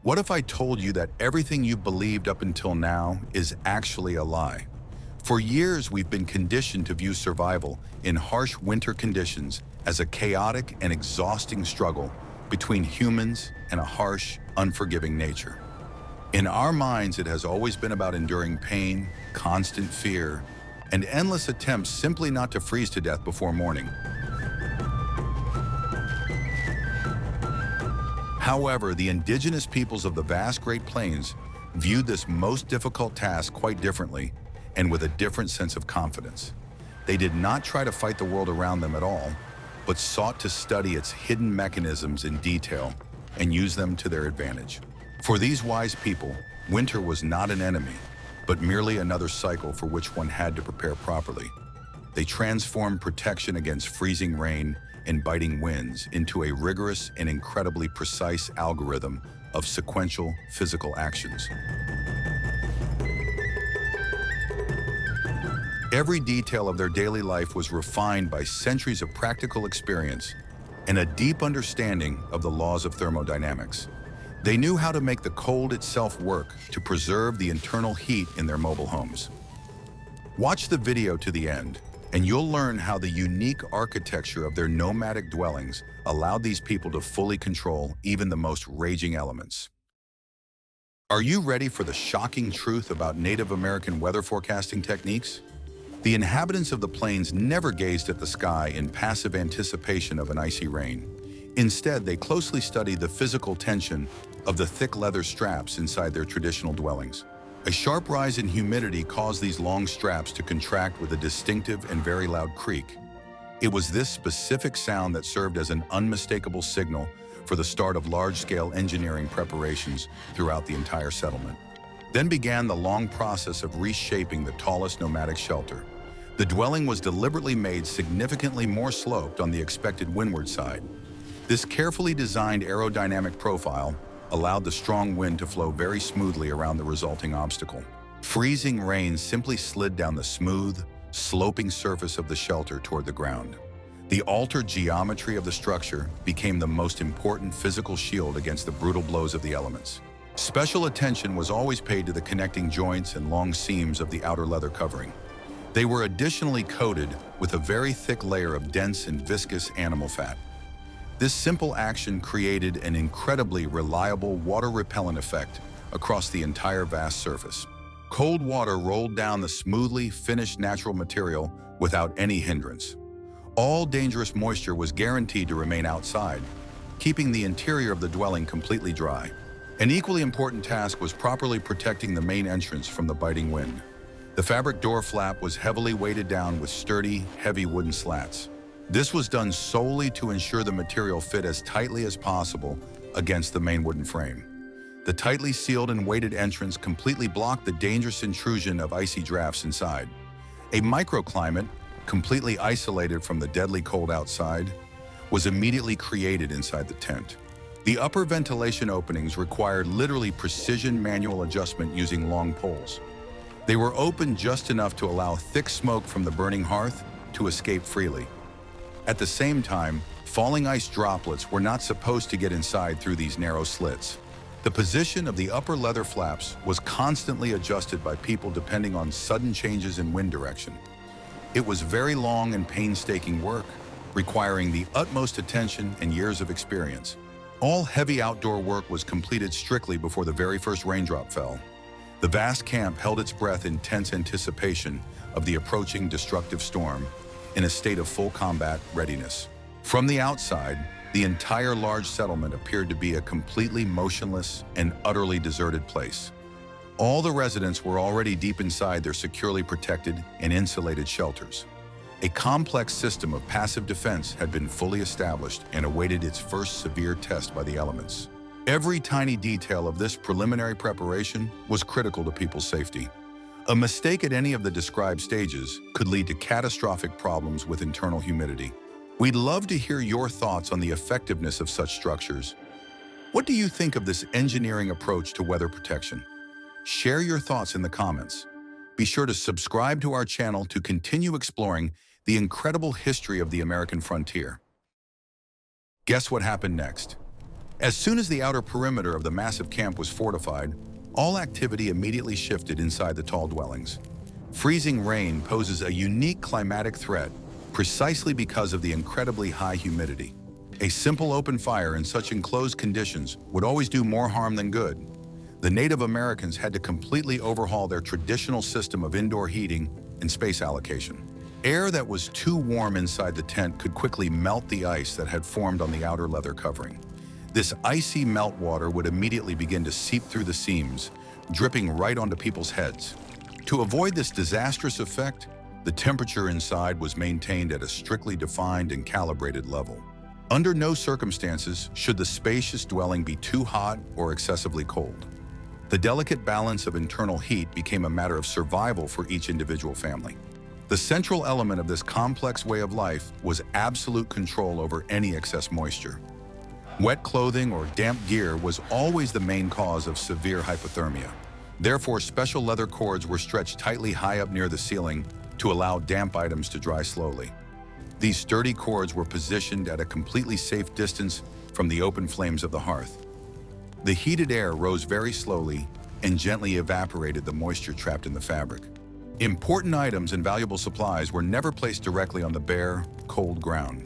What if I told you that everything you believed up until now is actually a lie? For years, we've been conditioned to view survival in harsh winter conditions as a chaotic and exhausting struggle between humans and a harsh, unforgiving nature. In our minds, it has always been about enduring pain, constant fear, and endless attempts simply not to freeze to death before morning. However, the indigenous peoples of the vast Great Plains viewed this most difficult task quite differently and with a different sense of confidence. They did not try to fight the world around them at all, but sought to study its hidden mechanisms in detail and use them to their advantage. For these wise people, winter was not an enemy, but merely another cycle for which one had to prepare properly. They transformed protection against freezing rain and biting winds into a rigorous and incredibly precise algorithm of sequential physical actions. Every detail of their daily life was refined by centuries of practical experience and a deep understanding of the laws of thermodynamics. They knew how to make the cold itself work to preserve the internal heat in their mobile homes. Watch the video to the end, and you'll learn how the unique architecture of their nomadic dwellings allowed these people to fully control even the most raging elements. Are you ready for the shocking truth about Native American weather forecasting techniques? The inhabitants of the plains never gazed at the sky in passive anticipation of an icy rain. Instead, they closely studied the physical tension of the thick leather straps inside their traditional dwellings. A sharp rise in humidity caused these long straps to contract with a distinctive and very loud creak. It was this specific sound that served as an unmistakable signal for the start of large-scale engineering preparations throughout the entire settlement. Then began the long process of reshaping the tallest nomadic shelter. The dwelling was deliberately made significantly more sloped on the expected windward side. This carefully designed aerodynamic profile allowed the strong wind to flow very smoothly around the resulting obstacle. Freezing rain simply slid down the smooth, sloping surface of the shelter toward the ground. The altered geometry of the structure became the most important physical shield against the brutal blows of the elements. Special attention was always paid to the connecting joints and long seams of the outer leather covering. They were additionally coated with a very thick layer of dense and viscous animal fat. This simple action created an incredibly reliable water-repellent effect across the entire vast surface. Cold water rolled down the smoothly finished natural material without any hindrance. All dangerous moisture was guaranteed to remain outside, keeping the interior of the dwelling completely dry. An equally important task was properly protecting the main entrance from the biting wind. The fabric door flap was heavily weighted down with sturdy, heavy wooden slats. This was done solely to ensure the material fit as tightly as possible against the main wooden frame. The tightly sealed and weighted entrance completely blocked the dangerous intrusion of icy drafts inside. A microclimate, completely isolated from the deadly cold outside, was immediately created inside the tent. The upper ventilation openings required literally precision manual adjustment using long poles. They were open just enough to allow thick smoke from the burning hearth to escape freely. At the same time, falling ice droplets were not supposed to get inside through these narrow slits. The position of the upper leather flaps was constantly adjusted by people depending on sudden changes in wind direction. It was very long and painstaking work, requiring the utmost attention and years of experience. All heavy outdoor work was completed strictly before the very first raindrop fell. The vast camp held its breath in tense anticipation of the approaching destructive storm, in a state of full combat readiness. From the outside, the entire large settlement appeared to be a completely motionless and utterly deserted place. All the residents were already deep inside their securely protected and insulated shelters. A complex system of passive defense had been fully established and awaited its first severe test by the elements. Every tiny detail of this preliminary preparation was critical to people's safety. A mistake at any of the described stages could lead to catastrophic problems with internal humidity. We'd love to hear your thoughts on the effectiveness of such structures. What do you think of this engineering approach to weather protection? Share your thoughts in the comments. Be sure to subscribe to our channel to continue exploring the incredible history of the American frontier. Guess what happened next? As soon as the outer perimeter of the massive camp was fortified, all activity immediately shifted inside the tall dwellings. Freezing rain poses a unique climatic threat precisely because of the incredibly high humidity. A simple open fire in such enclosed conditions would always do more harm than good. The Native Americans had to completely overhaul their traditional system of indoor heating and space allocation. Air that was too warm inside the tent could quickly melt the ice that had formed on the outer leather covering. This icy meltwater would immediately begin to seep through the seams, dripping right onto people's heads. To avoid this disastrous effect, the temperature inside was maintained at a strictly defined and calibrated level. Under no circumstances should the spacious dwelling be too hot or excessively cold. The delicate balance of internal heat became a matter of survival for each individual family. The central element of this complex way of life was absolute control over any excess moisture. Wet clothing or damp gear was always the main cause of severe hypothermia. Therefore, special leather cords were stretched tightly high up near the ceiling to allow damp items to dry slowly. These sturdy cords were positioned at a completely safe distance from the open flames of the hearth. The heated air rose very slowly and gently evaporated the moisture trapped in the fabric. Important items and valuable supplies were never placed directly on the bare, cold ground.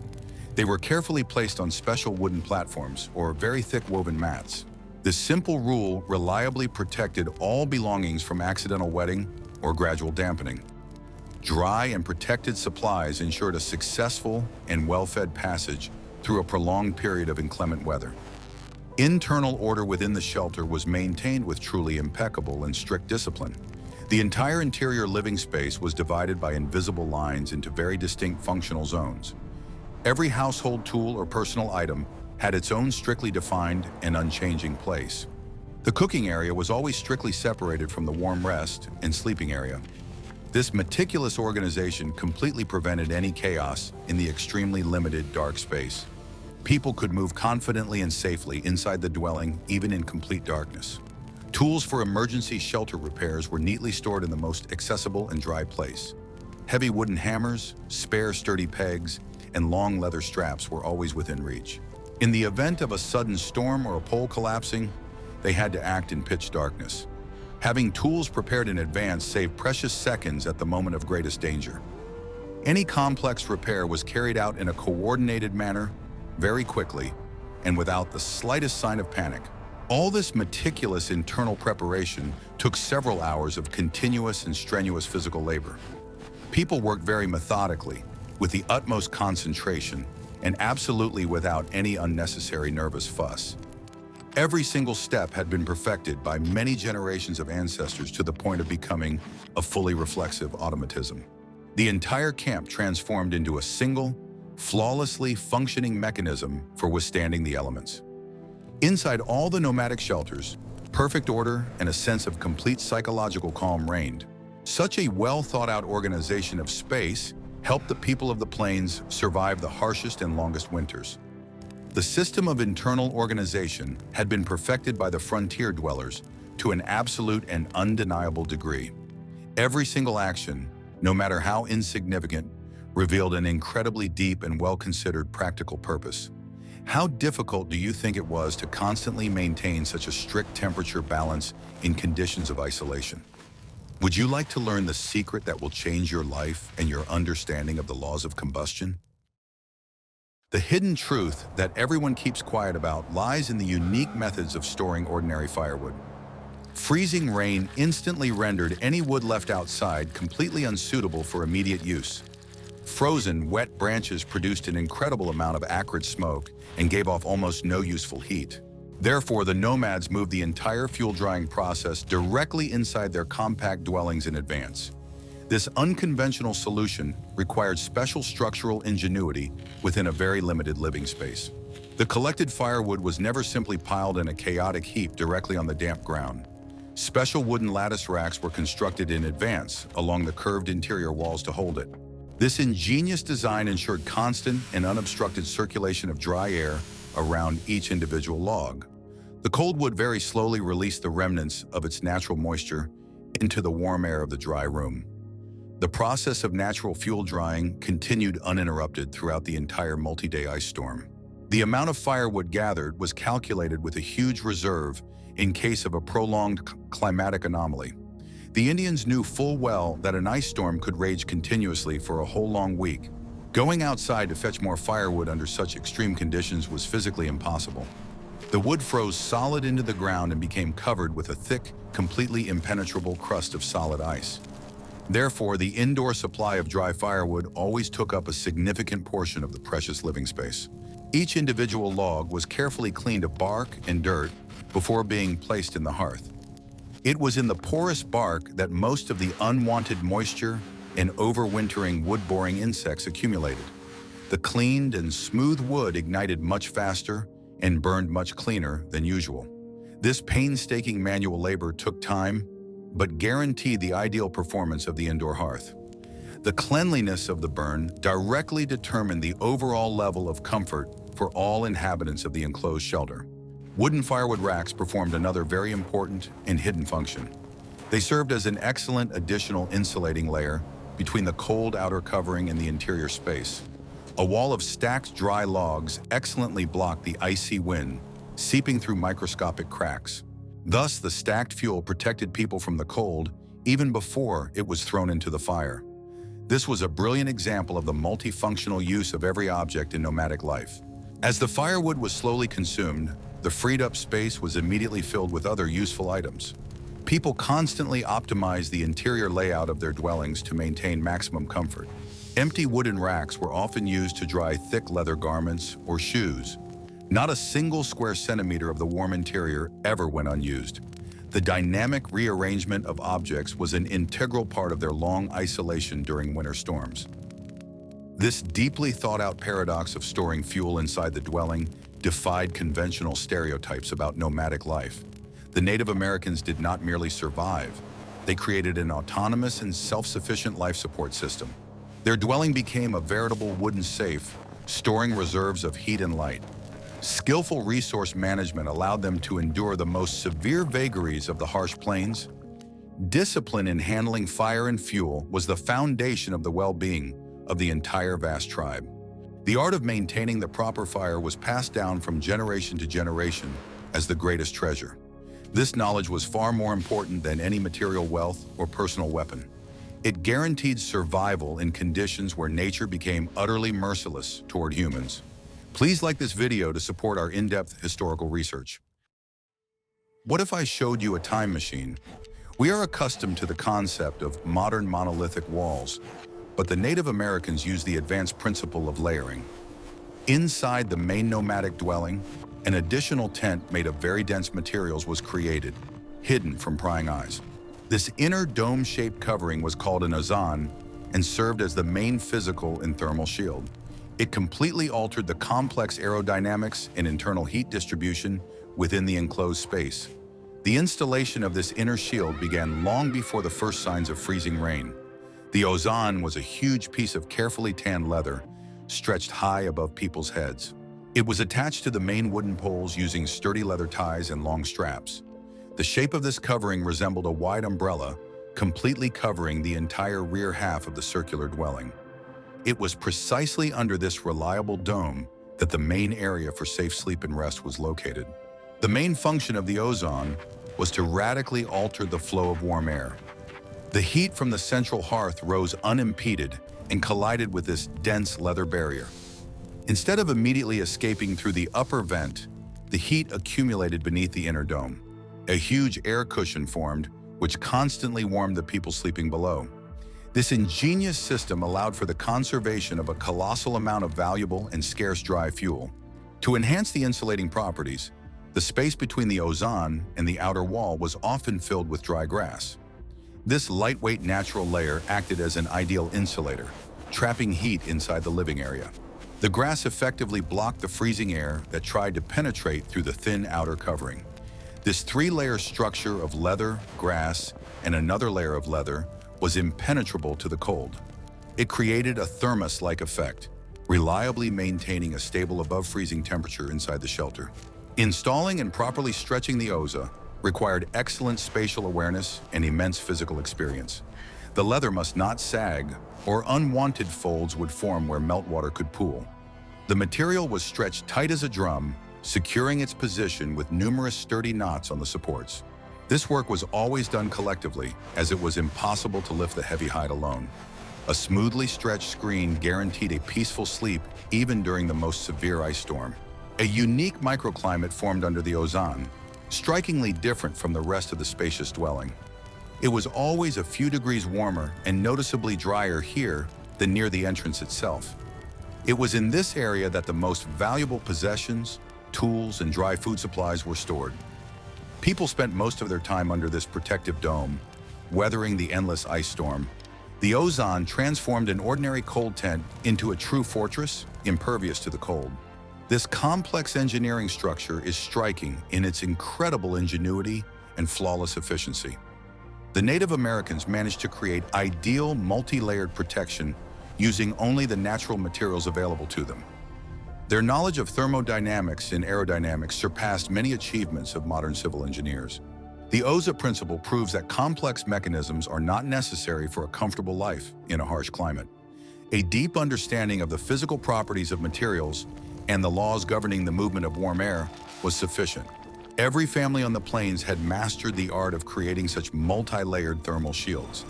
They were carefully placed on special wooden platforms or very thick woven mats. This simple rule reliably protected all belongings from accidental wetting or gradual dampening. Dry and protected supplies ensured a successful and well-fed passage through a prolonged period of inclement weather. Internal order within the shelter was maintained with truly impeccable and strict discipline. The entire interior living space was divided by invisible lines into very distinct functional zones. Every household tool or personal item had its own strictly defined and unchanging place. The cooking area was always strictly separated from the warm rest and sleeping area. This meticulous organization completely prevented any chaos in the extremely limited dark space. People could move confidently and safely inside the dwelling, even in complete darkness. Tools for emergency shelter repairs were neatly stored in the most accessible and dry place. Heavy wooden hammers, spare sturdy pegs, and long leather straps were always within reach. In the event of a sudden storm or a pole collapsing, they had to act in pitch darkness. Having tools prepared in advance saved precious seconds at the moment of greatest danger. Any complex repair was carried out in a coordinated manner, very quickly, and without the slightest sign of panic. All this meticulous internal preparation took several hours of continuous and strenuous physical labor. People worked very methodically, with the utmost concentration, and absolutely without any unnecessary nervous fuss. Every single step had been perfected by many generations of ancestors to the point of becoming a fully reflexive automatism. The entire camp transformed into a single, flawlessly functioning mechanism for withstanding the elements. Inside all the nomadic shelters, perfect order and a sense of complete psychological calm reigned. Such a well-thought-out organization of space helped the people of the plains survive the harshest and longest winters. The system of internal organization had been perfected by the frontier dwellers to an absolute and undeniable degree. Every single action, no matter how insignificant, revealed an incredibly deep and well-considered practical purpose. How difficult do you think it was to constantly maintain such a strict temperature balance in conditions of isolation? Would you like to learn the secret that will change your life and your understanding of the laws of combustion? The hidden truth that everyone keeps quiet about lies in the unique methods of storing ordinary firewood. Freezing rain instantly rendered any wood left outside completely unsuitable for immediate use. Frozen, wet branches produced an incredible amount of acrid smoke and gave off almost no useful heat. Therefore, the nomads moved the entire fuel drying process directly inside their compact dwellings in advance. This unconventional solution required special structural ingenuity within a very limited living space. The collected firewood was never simply piled in a chaotic heap directly on the damp ground. Special wooden lattice racks were constructed in advance along the curved interior walls to hold it. This ingenious design ensured constant and unobstructed circulation of dry air around each individual log. The cold wood very slowly released the remnants of its natural moisture into the warm air of the dry room. The process of natural fuel drying continued uninterrupted throughout the entire multi-day ice storm. The amount of firewood gathered was calculated with a huge reserve in case of a prolonged climatic anomaly. The Indians knew full well that an ice storm could rage continuously for a whole long week. Going outside to fetch more firewood under such extreme conditions was physically impossible. The wood froze solid into the ground and became covered with a thick, completely impenetrable crust of solid ice. Therefore, the indoor supply of dry firewood always took up a significant portion of the precious living space. Each individual log was carefully cleaned of bark and dirt before being placed in the hearth. It was in the porous bark that most of the unwanted moisture and overwintering wood-boring insects accumulated. The cleaned and smooth wood ignited much faster and burned much cleaner than usual. This painstaking manual labor took time, but guaranteed the ideal performance of the indoor hearth. The cleanliness of the burn directly determined the overall level of comfort for all inhabitants of the enclosed shelter. Wooden firewood racks performed another very important and hidden function. They served as an excellent additional insulating layer between the cold outer covering and the interior space. A wall of stacked dry logs excellently blocked the icy wind, seeping through microscopic cracks. Thus, the stacked fuel protected people from the cold even before it was thrown into the fire. This was a brilliant example of the multifunctional use of every object in nomadic life. As the firewood was slowly consumed, the freed-up space was immediately filled with other useful items. People constantly optimized the interior layout of their dwellings to maintain maximum comfort. Empty wooden racks were often used to dry thick leather garments or shoes. Not a single square centimeter of the warm interior ever went unused. The dynamic rearrangement of objects was an integral part of their long isolation during winter storms. This deeply thought-out paradox of storing fuel inside the dwelling defied conventional stereotypes about nomadic life. The Native Americans did not merely survive, they created an autonomous and self-sufficient life support system. Their dwelling became a veritable wooden safe, storing reserves of heat and light. Skillful resource management allowed them to endure the most severe vagaries of the harsh plains. Discipline in handling fire and fuel was the foundation of the well-being of the entire vast tribe. The art of maintaining the proper fire was passed down from generation to generation as the greatest treasure. This knowledge was far more important than any material wealth or personal weapon. It guaranteed survival in conditions where nature became utterly merciless toward humans. Please like this video to support our in-depth historical research. What if I showed you a time machine? We are accustomed to the concept of modern monolithic walls, but the Native Americans used the advanced principle of layering. Inside the main nomadic dwelling, an additional tent made of very dense materials was created, hidden from prying eyes. This inner dome-shaped covering was called an ozan and served as the main physical and thermal shield. It completely altered the complex aerodynamics and internal heat distribution within the enclosed space. The installation of this inner shield began long before the first signs of freezing rain. The ozan was a huge piece of carefully tanned leather, stretched high above people's heads. It was attached to the main wooden poles using sturdy leather ties and long straps. The shape of this covering resembled a wide umbrella, completely covering the entire rear half of the circular dwelling. It was precisely under this reliable dome that the main area for safe sleep and rest was located. The main function of the ozan was to radically alter the flow of warm air. The heat from the central hearth rose unimpeded and collided with this dense leather barrier. Instead of immediately escaping through the upper vent, the heat accumulated beneath the inner dome. A huge air cushion formed, which constantly warmed the people sleeping below. This ingenious system allowed for the conservation of a colossal amount of valuable and scarce dry fuel. To enhance the insulating properties, the space between the ozan and the outer wall was often filled with dry grass. This lightweight natural layer acted as an ideal insulator, trapping heat inside the living area. The grass effectively blocked the freezing air that tried to penetrate through the thin outer covering. This three-layer structure of leather, grass, and another layer of leather was impenetrable to the cold. It created a thermos-like effect, reliably maintaining a stable above-freezing temperature inside the shelter. Installing and properly stretching the ozan required excellent spatial awareness and immense physical experience. The leather must not sag, or unwanted folds would form where meltwater could pool. The material was stretched tight as a drum, securing its position with numerous sturdy knots on the supports. This work was always done collectively, as it was impossible to lift the heavy hide alone. A smoothly stretched screen guaranteed a peaceful sleep even during the most severe ice storm. A unique microclimate formed under the ozan, strikingly different from the rest of the spacious dwelling. It was always a few degrees warmer and noticeably drier here than near the entrance itself. It was in this area that the most valuable possessions, tools, and dry food supplies were stored. People spent most of their time under this protective dome, weathering the endless ice storm. The ozan transformed an ordinary cold tent into a true fortress, impervious to the cold. This complex engineering structure is striking in its incredible ingenuity and flawless efficiency. The Native Americans managed to create ideal multi-layered protection using only the natural materials available to them. Their knowledge of thermodynamics and aerodynamics surpassed many achievements of modern civil engineers. The ozan principle proves that complex mechanisms are not necessary for a comfortable life in a harsh climate. A deep understanding of the physical properties of materials and the laws governing the movement of warm air was sufficient. Every family on the plains had mastered the art of creating such multi-layered thermal shields.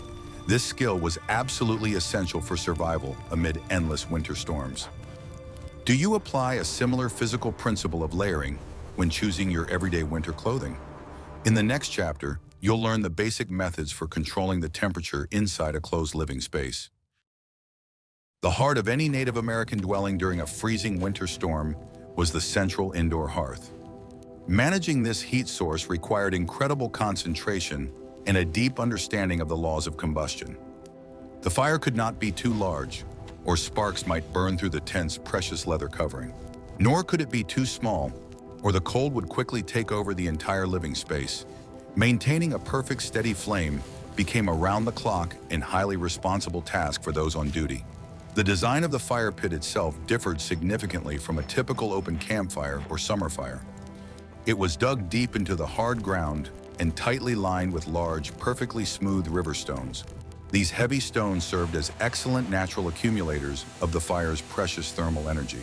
This skill was absolutely essential for survival amid endless winter storms. Do you apply a similar physical principle of layering when choosing your everyday winter clothing? In the next chapter, you'll learn the basic methods for controlling the temperature inside a closed living space. The heart of any Native American dwelling during a freezing winter storm was the central indoor hearth. Managing this heat source required incredible concentration and a deep understanding of the laws of combustion. The fire could not be too large, or sparks might burn through the tent's precious leather covering. Nor could it be too small, or the cold would quickly take over the entire living space. Maintaining a perfect steady flame became a round-the-clock and highly responsible task for those on duty. The design of the fire pit itself differed significantly from a typical open campfire or summer fire. It was dug deep into the hard ground and tightly lined with large, perfectly smooth river stones. These heavy stones served as excellent natural accumulators of the fire's precious thermal energy.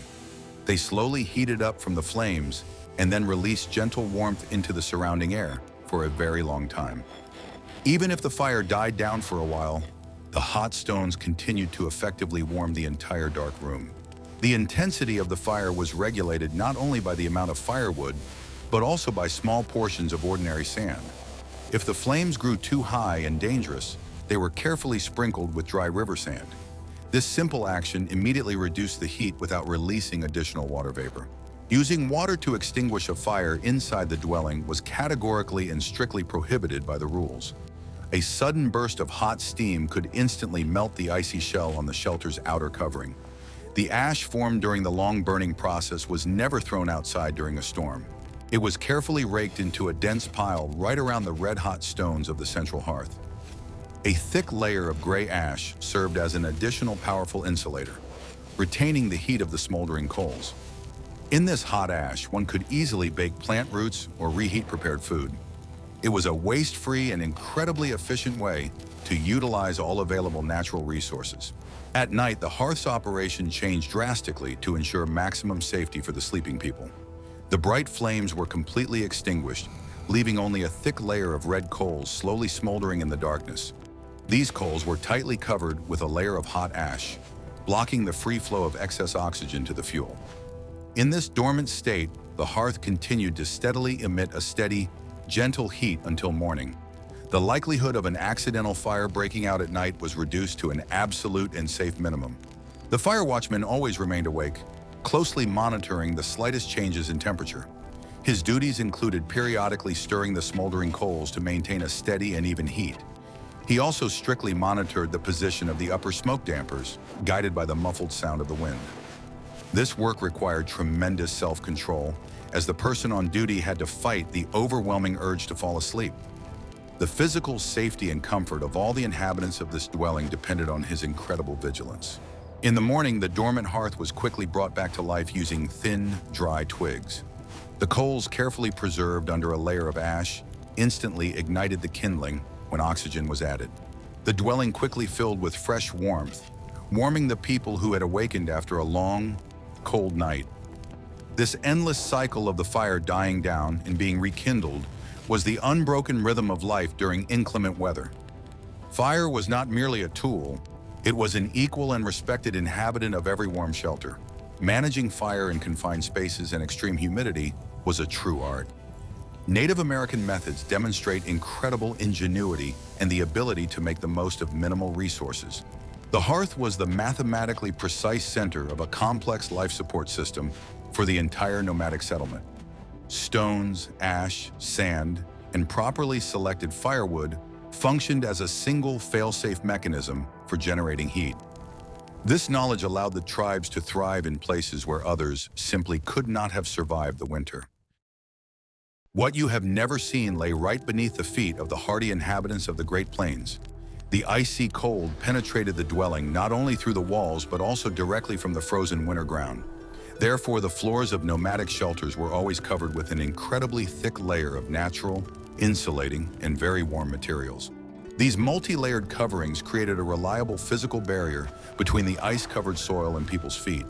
They slowly heated up from the flames and then released gentle warmth into the surrounding air for a very long time. Even if the fire died down for a while, the hot stones continued to effectively warm the entire dark room. The intensity of the fire was regulated not only by the amount of firewood, but also by small portions of ordinary sand. If the flames grew too high and dangerous, they were carefully sprinkled with dry river sand. This simple action immediately reduced the heat without releasing additional water vapor. Using water to extinguish a fire inside the dwelling was categorically and strictly prohibited by the rules. A sudden burst of hot steam could instantly melt the icy shell on the shelter's outer covering. The ash formed during the long burning process was never thrown outside during a storm. It was carefully raked into a dense pile right around the red-hot stones of the central hearth. A thick layer of gray ash served as an additional powerful insulator, retaining the heat of the smoldering coals. In this hot ash, one could easily bake plant roots or reheat prepared food. It was a waste-free and incredibly efficient way to utilize all available natural resources. At night, the hearth's operation changed drastically to ensure maximum safety for the sleeping people. The bright flames were completely extinguished, leaving only a thick layer of red coals slowly smoldering in the darkness. These coals were tightly covered with a layer of hot ash, blocking the free flow of excess oxygen to the fuel. In this dormant state, the hearth continued to steadily emit a steady, gentle heat until morning. The likelihood of an accidental fire breaking out at night was reduced to an absolute and safe minimum. The fire watchman always remained awake, closely monitoring the slightest changes in temperature. His duties included periodically stirring the smoldering coals to maintain a steady and even heat. He also strictly monitored the position of the upper smoke dampers, guided by the muffled sound of the wind. This work required tremendous self-control, as the person on duty had to fight the overwhelming urge to fall asleep. The physical safety and comfort of all the inhabitants of this dwelling depended on his incredible vigilance. In the morning, the dormant hearth was quickly brought back to life using thin, dry twigs. The coals, carefully preserved under a layer of ash, instantly ignited the kindling when oxygen was added. The dwelling quickly filled with fresh warmth, warming the people who had awakened after a long, cold night. This endless cycle of the fire dying down and being rekindled was the unbroken rhythm of life during inclement weather. Fire was not merely a tool, it was an equal and respected inhabitant of every warm shelter. Managing fire in confined spaces and extreme humidity was a true art. Native American methods demonstrate incredible ingenuity and the ability to make the most of minimal resources. The hearth was the mathematically precise center of a complex life support system for the entire nomadic settlement. Stones, ash, sand, and properly selected firewood functioned as a single fail-safe mechanism for generating heat. This knowledge allowed the tribes to thrive in places where others simply could not have survived the winter. What you have never seen lay right beneath the feet of the hardy inhabitants of the Great Plains. The icy cold penetrated the dwelling not only through the walls but also directly from the frozen winter ground. Therefore, the floors of nomadic shelters were always covered with an incredibly thick layer of natural, insulating, and very warm materials. These multi-layered coverings created a reliable physical barrier between the ice-covered soil and people's feet.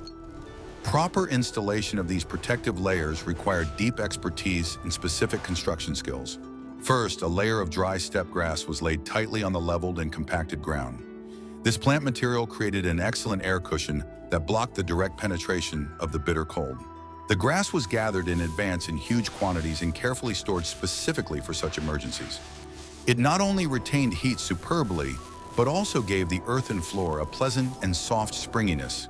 Proper installation of these protective layers required deep expertise and specific construction skills. First, a layer of dry steppe grass was laid tightly on the leveled and compacted ground. This plant material created an excellent air cushion that blocked the direct penetration of the bitter cold. The grass was gathered in advance in huge quantities and carefully stored specifically for such emergencies. It not only retained heat superbly, but also gave the earthen floor a pleasant and soft springiness.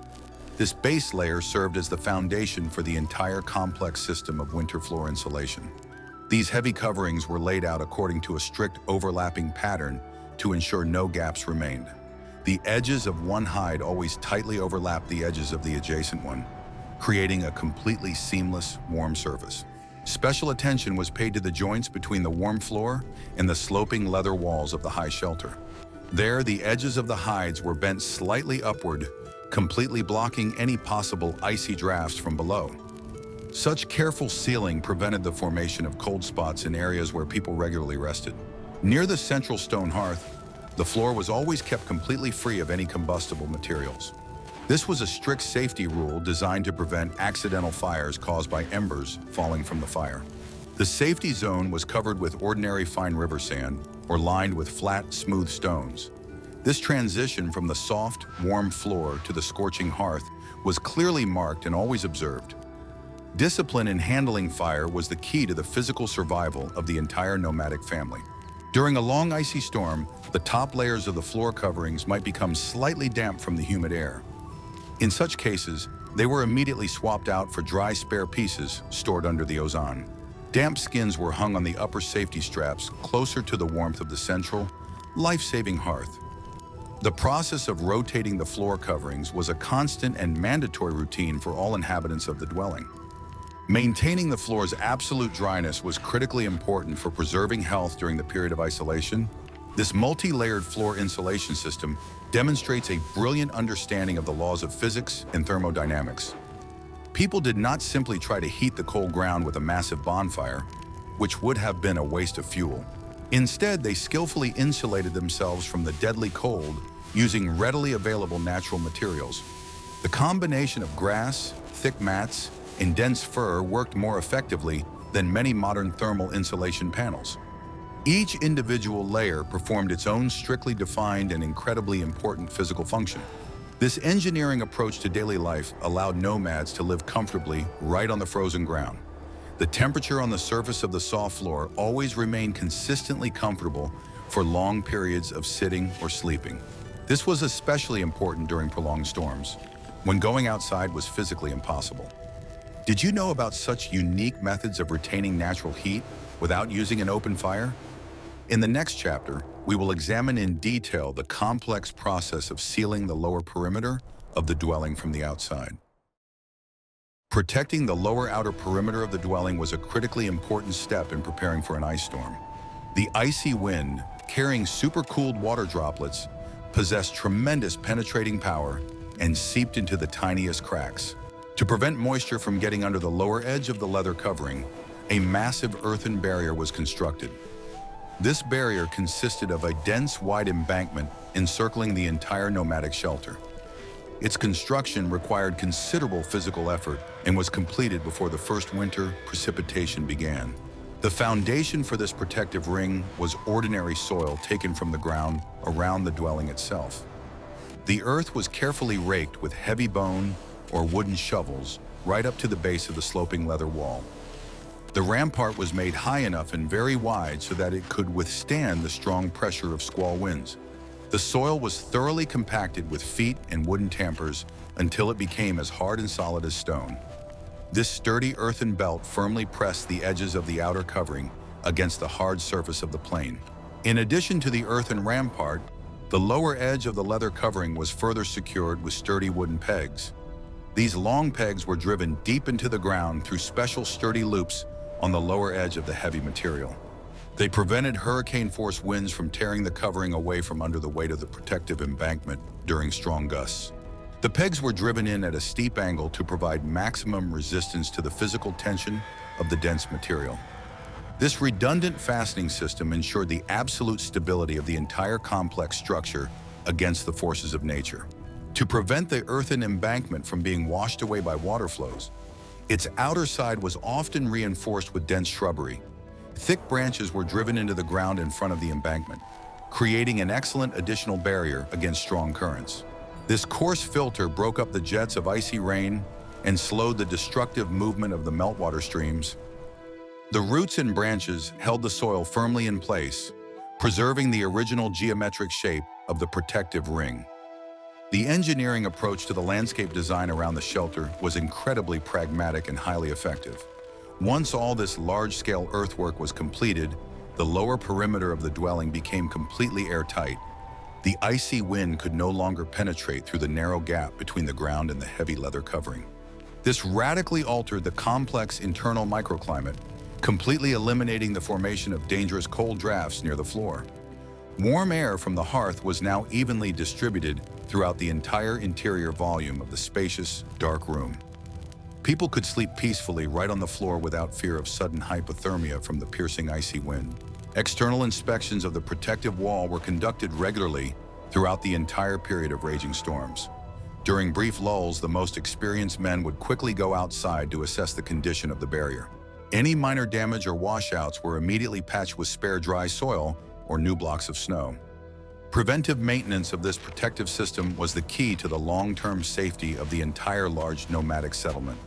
This base layer served as the foundation for the entire complex system of winter floor insulation. These heavy coverings were laid out according to a strict overlapping pattern to ensure no gaps remained. The edges of one hide always tightly overlapped the edges of the adjacent one, creating a completely seamless, warm surface. Special attention was paid to the joints between the warm floor and the sloping leather walls of the high shelter. There, the edges of the hides were bent slightly upward, completely blocking any possible icy drafts from below. Such careful sealing prevented the formation of cold spots in areas where people regularly rested. Near the central stone hearth, the floor was always kept completely free of any combustible materials. This was a strict safety rule designed to prevent accidental fires caused by embers falling from the fire. The safety zone was covered with ordinary fine river sand or lined with flat, smooth stones. This transition from the soft, warm floor to the scorching hearth was clearly marked and always observed. Discipline in handling fire was the key to the physical survival of the entire nomadic family. During a long icy storm, the top layers of the floor coverings might become slightly damp from the humid air. In such cases, they were immediately swapped out for dry spare pieces stored under the ozan. Damp skins were hung on the upper safety straps closer to the warmth of the central, life-saving hearth. The process of rotating the floor coverings was a constant and mandatory routine for all inhabitants of the dwelling. Maintaining the floor's absolute dryness was critically important for preserving health during the period of isolation. This multi-layered floor insulation system demonstrates a brilliant understanding of the laws of physics and thermodynamics. People did not simply try to heat the cold ground with a massive bonfire, which would have been a waste of fuel. Instead, they skillfully insulated themselves from the deadly cold using readily available natural materials. The combination of grass, thick mats, and dense fur worked more effectively than many modern thermal insulation panels. Each individual layer performed its own strictly defined and incredibly important physical function. This engineering approach to daily life allowed nomads to live comfortably right on the frozen ground. The temperature on the surface of the soft floor always remained consistently comfortable for long periods of sitting or sleeping. This was especially important during prolonged storms, when going outside was physically impossible. Did you know about such unique methods of retaining natural heat without using an open fire? In the next chapter, we will examine in detail the complex process of sealing the lower perimeter of the dwelling from the outside. Protecting the lower outer perimeter of the dwelling was a critically important step in preparing for an ice storm. The icy wind, carrying supercooled water droplets, possessed tremendous penetrating power and seeped into the tiniest cracks. To prevent moisture from getting under the lower edge of the leather covering, a massive earthen barrier was constructed. This barrier consisted of a dense, wide embankment encircling the entire nomadic shelter. Its construction required considerable physical effort and was completed before the first winter precipitation began. The foundation for this protective ring was ordinary soil taken from the ground around the dwelling itself. The earth was carefully raked with heavy bone or wooden shovels right up to the base of the sloping leather wall. The rampart was made high enough and very wide so that it could withstand the strong pressure of squall winds. The soil was thoroughly compacted with feet and wooden tampers until it became as hard and solid as stone. This sturdy earthen belt firmly pressed the edges of the outer covering against the hard surface of the plain. In addition to the earthen rampart, the lower edge of the leather covering was further secured with sturdy wooden pegs. These long pegs were driven deep into the ground through special sturdy loops on the lower edge of the heavy material. They prevented hurricane-force winds from tearing the covering away from under the weight of the protective embankment during strong gusts. The pegs were driven in at a steep angle to provide maximum resistance to the physical tension of the dense material. This redundant fastening system ensured the absolute stability of the entire complex structure against the forces of nature. To prevent the earthen embankment from being washed away by water flows, its outer side was often reinforced with dense shrubbery. Thick branches were driven into the ground in front of the embankment, creating an excellent additional barrier against strong currents. This coarse filter broke up the jets of icy rain and slowed the destructive movement of the meltwater streams. The roots and branches held the soil firmly in place, preserving the original geometric shape of the protective ring. The engineering approach to the landscape design around the shelter was incredibly pragmatic and highly effective. Once all this large-scale earthwork was completed, the lower perimeter of the dwelling became completely airtight. The icy wind could no longer penetrate through the narrow gap between the ground and the heavy leather covering. This radically altered the complex internal microclimate, completely eliminating the formation of dangerous cold drafts near the floor. Warm air from the hearth was now evenly distributed throughout the entire interior volume of the spacious, dark room. People could sleep peacefully right on the floor without fear of sudden hypothermia from the piercing icy wind. External inspections of the protective wall were conducted regularly throughout the entire period of raging storms. During brief lulls, the most experienced men would quickly go outside to assess the condition of the barrier. Any minor damage or washouts were immediately patched with spare dry soil or new blocks of snow. Preventive maintenance of this protective system was the key to the long-term safety of the entire large nomadic settlement.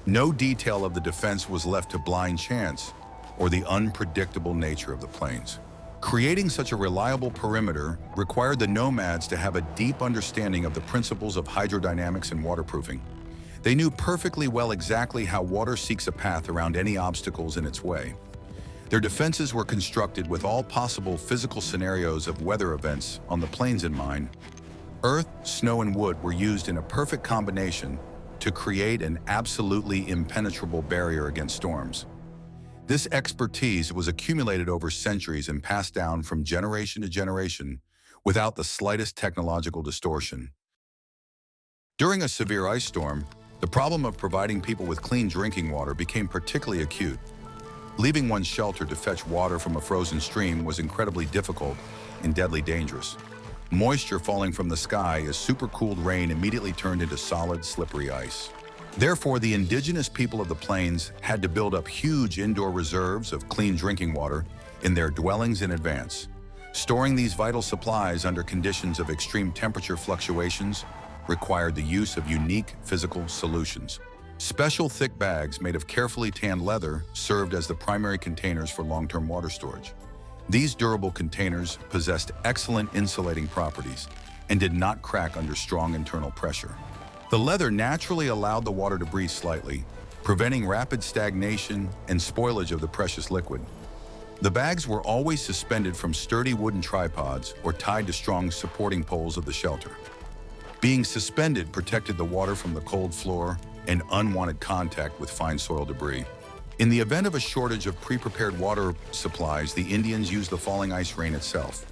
No detail of the defense was left to blind chance or the unpredictable nature of the plains. Creating such a reliable perimeter required the nomads to have a deep understanding of the principles of hydrodynamics and waterproofing. They knew perfectly well exactly how water seeks a path around any obstacles in its way. Their defenses were constructed with all possible physical scenarios of weather events on the plains in mind. Earth, snow, and wood were used in a perfect combination to create an absolutely impenetrable barrier against storms. This expertise was accumulated over centuries and passed down from generation to generation without the slightest technological distortion. During a severe ice storm, the problem of providing people with clean drinking water became particularly acute. Leaving one's shelter to fetch water from a frozen stream was incredibly difficult and deadly dangerous. Moisture falling from the sky as supercooled rain immediately turned into solid, slippery ice. Therefore, the indigenous people of the plains had to build up huge indoor reserves of clean drinking water in their dwellings in advance. Storing these vital supplies under conditions of extreme temperature fluctuations required the use of unique physical solutions. Special thick bags made of carefully tanned leather served as the primary containers for long-term water storage. These durable containers possessed excellent insulating properties and did not crack under strong internal pressure. The leather naturally allowed the water to breathe slightly, preventing rapid stagnation and spoilage of the precious liquid. The bags were always suspended from sturdy wooden tripods or tied to strong supporting poles of the shelter. Being suspended protected the water from the cold floor and unwanted contact with fine soil debris. In the event of a shortage of pre-prepared water supplies, the Indians used the falling ice rain itself.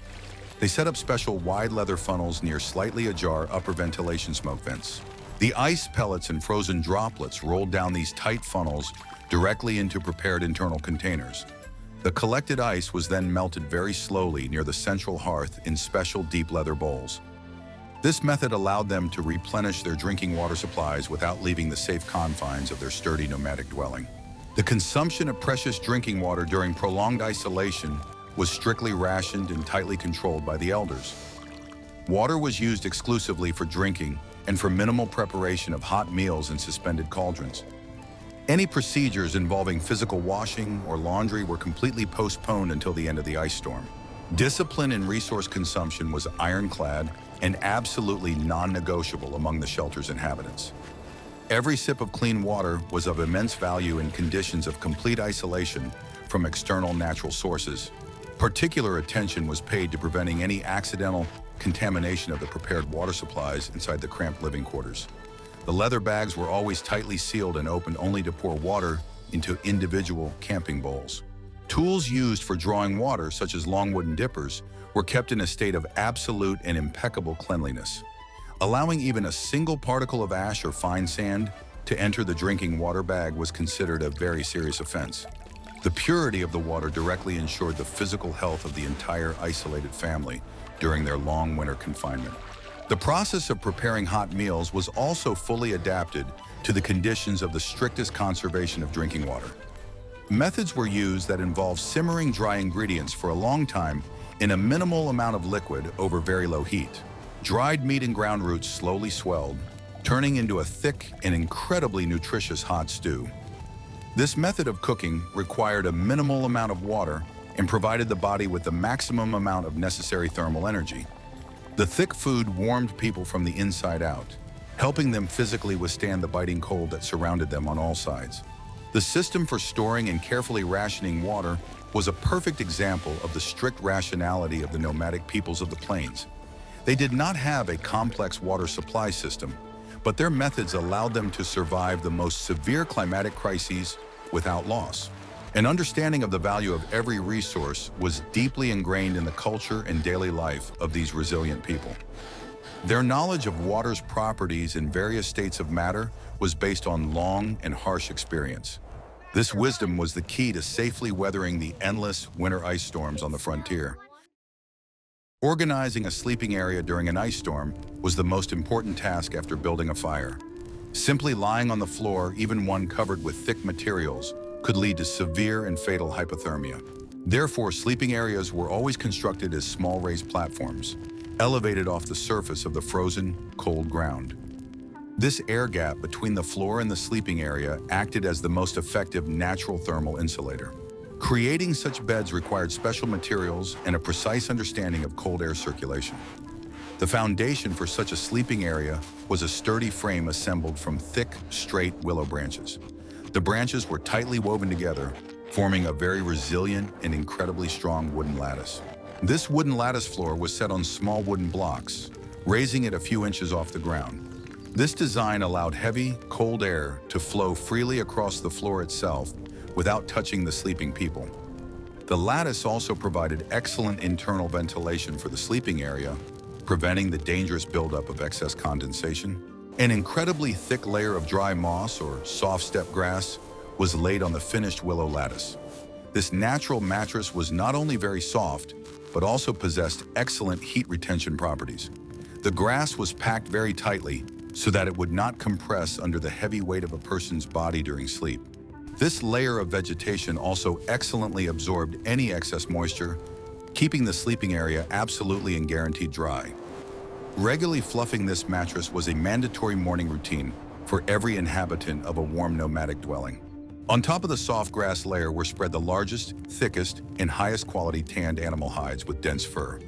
They set up special wide leather funnels near slightly ajar upper ventilation smoke vents. The ice pellets and frozen droplets rolled down these tight funnels directly into prepared internal containers. The collected ice was then melted very slowly near the central hearth in special deep leather bowls. This method allowed them to replenish their drinking water supplies without leaving the safe confines of their sturdy nomadic dwelling. The consumption of precious drinking water during prolonged isolation was strictly rationed and tightly controlled by the elders. Water was used exclusively for drinking and for minimal preparation of hot meals in suspended cauldrons. Any procedures involving physical washing or laundry were completely postponed until the end of the ice storm. Discipline in resource consumption was ironclad and absolutely non-negotiable among the shelter's inhabitants. Every sip of clean water was of immense value in conditions of complete isolation from external natural sources. Particular attention was paid to preventing any accidental contamination of the prepared water supplies inside the cramped living quarters. The leather bags were always tightly sealed and opened only to pour water into individual camping bowls. Tools used for drawing water, such as long wooden dippers, were kept in a state of absolute and impeccable cleanliness. Allowing even a single particle of ash or fine sand to enter the drinking water bag was considered a very serious offense. The purity of the water directly ensured the physical health of the entire isolated family during their long winter confinement. The process of preparing hot meals was also fully adapted to the conditions of the strictest conservation of drinking water. Methods were used that involved simmering dry ingredients for a long time in a minimal amount of liquid over very low heat. Dried meat and ground roots slowly swelled, turning into a thick and incredibly nutritious hot stew. This method of cooking required a minimal amount of water and provided the body with the maximum amount of necessary thermal energy. The thick food warmed people from the inside out, helping them physically withstand the biting cold that surrounded them on all sides. The system for storing and carefully rationing water was a perfect example of the strict rationality of the nomadic peoples of the plains. They did not have a complex water supply system, but their methods allowed them to survive the most severe climatic crises without loss. An understanding of the value of every resource was deeply ingrained in the culture and daily life of these resilient people. Their knowledge of water's properties in various states of matter was based on long and harsh experience. This wisdom was the key to safely weathering the endless winter ice storms on the frontier. Organizing a sleeping area during an ice storm was the most important task after building a fire. Simply lying on the floor, even one covered with thick materials, could lead to severe and fatal hypothermia. Therefore, sleeping areas were always constructed as small raised platforms, elevated off the surface of the frozen, cold ground. This air gap between the floor and the sleeping area acted as the most effective natural thermal insulator. Creating such beds required special materials and a precise understanding of cold air circulation. The foundation for such a sleeping area was a sturdy frame assembled from thick, straight willow branches. The branches were tightly woven together, forming a very resilient and incredibly strong wooden lattice. This wooden lattice floor was set on small wooden blocks, raising it a few inches off the ground. This design allowed heavy, cold air to flow freely across the floor itself without touching the sleeping people. The lattice also provided excellent internal ventilation for the sleeping area, preventing the dangerous buildup of excess condensation. An incredibly thick layer of dry moss or soft steppe grass was laid on the finished willow lattice. This natural mattress was not only very soft, but also possessed excellent heat retention properties. The grass was packed very tightly so that it would not compress under the heavy weight of a person's body during sleep. This layer of vegetation also excellently absorbed any excess moisture, keeping the sleeping area absolutely and guaranteed dry. Regularly fluffing this mattress was a mandatory morning routine for every inhabitant of a warm nomadic dwelling. On top of the soft grass layer were spread the largest, thickest, and highest quality tanned animal hides with dense fur.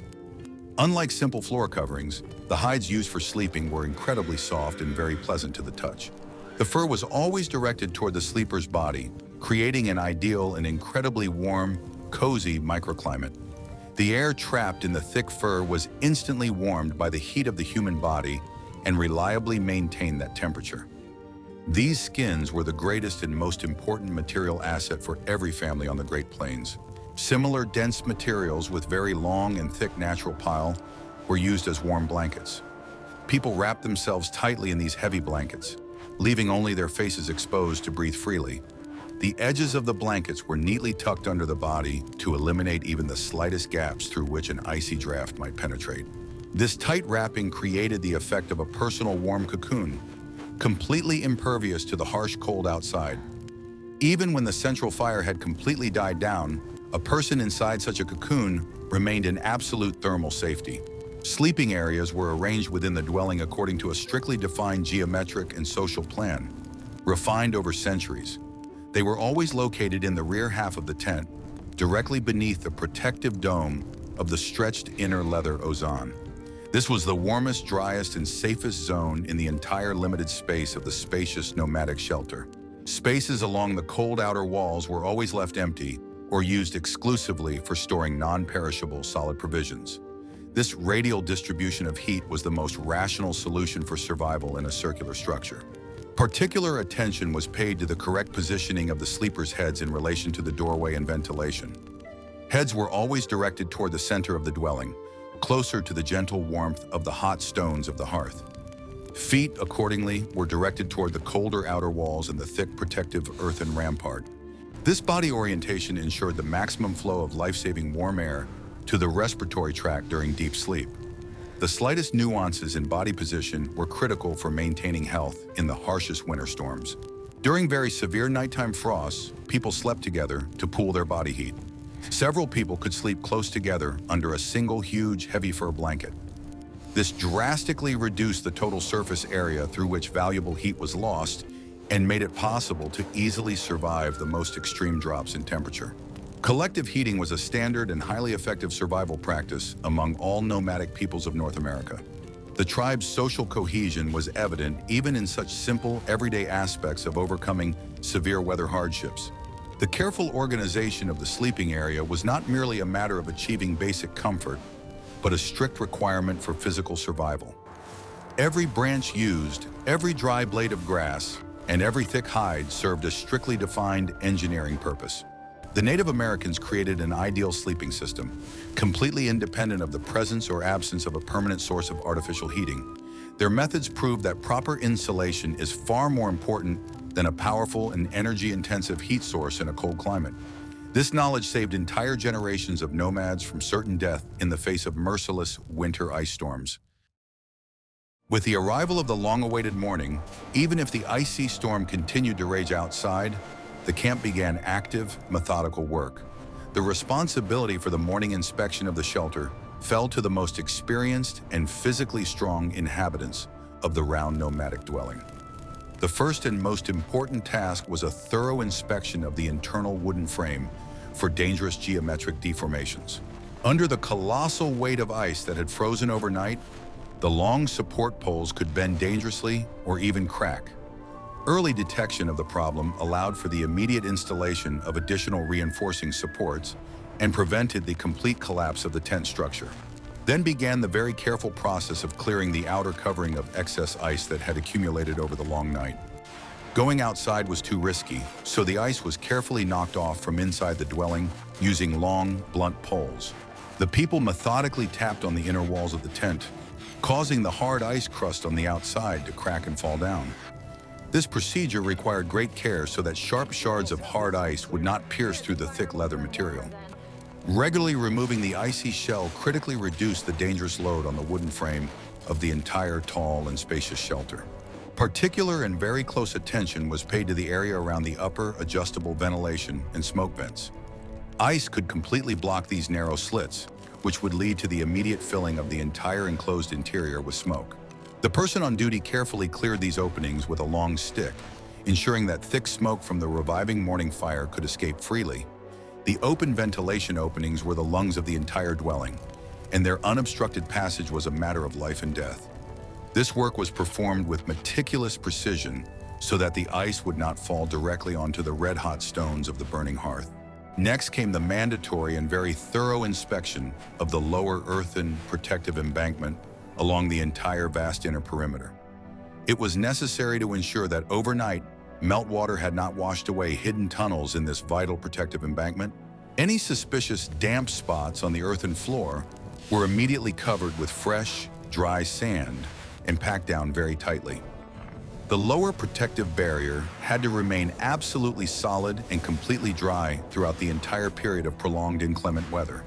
Unlike simple floor coverings, the hides used for sleeping were incredibly soft and very pleasant to the touch. The fur was always directed toward the sleeper's body, creating an ideal and incredibly warm, cozy microclimate. The air trapped in the thick fur was instantly warmed by the heat of the human body and reliably maintained that temperature. These skins were the greatest and most important material asset for every family on the Great Plains. Similar dense materials with very long and thick natural pile were used as warm blankets. People wrapped themselves tightly in these heavy blankets, leaving only their faces exposed to breathe freely. The edges of the blankets were neatly tucked under the body to eliminate even the slightest gaps through which an icy draft might penetrate. This tight wrapping created the effect of a personal warm cocoon, completely impervious to the harsh cold outside. Even when the central fire had completely died down, a person inside such a cocoon remained in absolute thermal safety. Sleeping areas were arranged within the dwelling according to a strictly defined geometric and social plan, refined over centuries. They were always located in the rear half of the tent, directly beneath the protective dome of the stretched inner leather ozan. This was the warmest, driest, and safest zone in the entire limited space of the spacious nomadic shelter. Spaces along the cold outer walls were always left empty or used exclusively for storing non-perishable solid provisions. This radial distribution of heat was the most rational solution for survival in a circular structure. Particular attention was paid to the correct positioning of the sleepers' heads in relation to the doorway and ventilation. Heads were always directed toward the center of the dwelling, closer to the gentle warmth of the hot stones of the hearth. Feet, accordingly, were directed toward the colder outer walls and the thick protective earthen rampart. This body orientation ensured the maximum flow of life-saving warm air to the respiratory tract during deep sleep. The slightest nuances in body position were critical for maintaining health in the harshest winter storms. During very severe nighttime frosts, people slept together to cool their body heat. Several people could sleep close together under a single huge heavy fur blanket. This drastically reduced the total surface area through which valuable heat was lost and made it possible to easily survive the most extreme drops in temperature. Collective heating was a standard and highly effective survival practice among all nomadic peoples of North America. The tribe's social cohesion was evident even in such simple, everyday aspects of overcoming severe weather hardships. The careful organization of the sleeping area was not merely a matter of achieving basic comfort, but a strict requirement for physical survival. Every branch used, every dry blade of grass, and every thick hide served a strictly defined engineering purpose. The Native Americans created an ideal sleeping system, completely independent of the presence or absence of a permanent source of artificial heating. Their methods proved that proper insulation is far more important than a powerful and energy-intensive heat source in a cold climate. This knowledge saved entire generations of nomads from certain death in the face of merciless winter ice storms. With the arrival of the long-awaited morning, even if the icy storm continued to rage outside, the camp began active, methodical work. The responsibility for the morning inspection of the shelter fell to the most experienced and physically strong inhabitants of the round nomadic dwelling. The first and most important task was a thorough inspection of the internal wooden frame for dangerous geometric deformations. Under the colossal weight of ice that had frozen overnight, the long support poles could bend dangerously or even crack. Early detection of the problem allowed for the immediate installation of additional reinforcing supports and prevented the complete collapse of the tent structure. Then began the very careful process of clearing the outer covering of excess ice that had accumulated over the long night. Going outside was too risky, so the ice was carefully knocked off from inside the dwelling using long, blunt poles. The people methodically tapped on the inner walls of the tent, causing the hard ice crust on the outside to crack and fall down. This procedure required great care so that sharp shards of hard ice would not pierce through the thick leather material. Regularly removing the icy shell critically reduced the dangerous load on the wooden frame of the entire tall and spacious shelter. Particular and very close attention was paid to the area around the upper adjustable ventilation and smoke vents. Ice could completely block these narrow slits, which would lead to the immediate filling of the entire enclosed interior with smoke. The person on duty carefully cleared these openings with a long stick, ensuring that thick smoke from the reviving morning fire could escape freely. The open ventilation openings were the lungs of the entire dwelling, and their unobstructed passage was a matter of life and death. This work was performed with meticulous precision so that the ice would not fall directly onto the red-hot stones of the burning hearth. Next came the mandatory and very thorough inspection of the lower earthen protective embankment along the entire vast inner perimeter. It was necessary to ensure that overnight, meltwater had not washed away hidden tunnels in this vital protective embankment. Any suspicious damp spots on the earthen floor were immediately covered with fresh, dry sand and packed down very tightly. The lower protective barrier had to remain absolutely solid and completely dry throughout the entire period of prolonged inclement weather.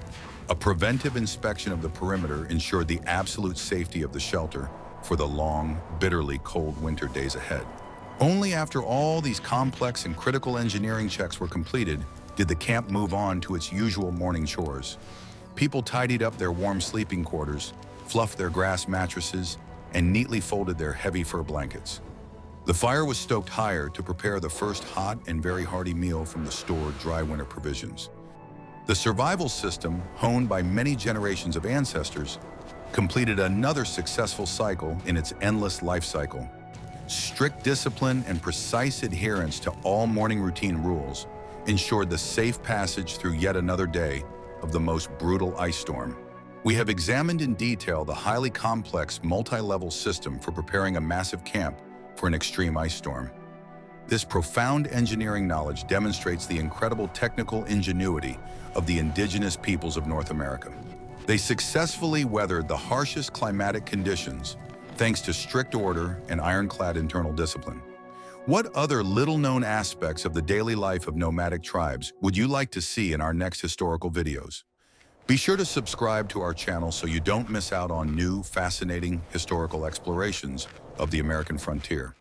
A preventive inspection of the perimeter ensured the absolute safety of the shelter for the long, bitterly cold winter days ahead. Only after all these complex and critical engineering checks were completed did the camp move on to its usual morning chores. People tidied up their warm sleeping quarters, fluffed their grass mattresses, and neatly folded their heavy fur blankets. The fire was stoked higher to prepare the first hot and very hearty meal from the stored dry winter provisions. The survival system, honed by many generations of ancestors, completed another successful cycle in its endless life cycle. Strict discipline and precise adherence to all morning routine rules ensured the safe passage through yet another day of the most brutal ice storm. We have examined in detail the highly complex multi-level system for preparing a massive camp for an extreme ice storm. This profound engineering knowledge demonstrates the incredible technical ingenuity of the indigenous peoples of North America. They successfully weathered the harshest climatic conditions thanks to strict order and ironclad internal discipline. What other little-known aspects of the daily life of nomadic tribes would you like to see in our next historical videos? Be sure to subscribe to our channel so you don't miss out on new, fascinating historical explorations of the American frontier.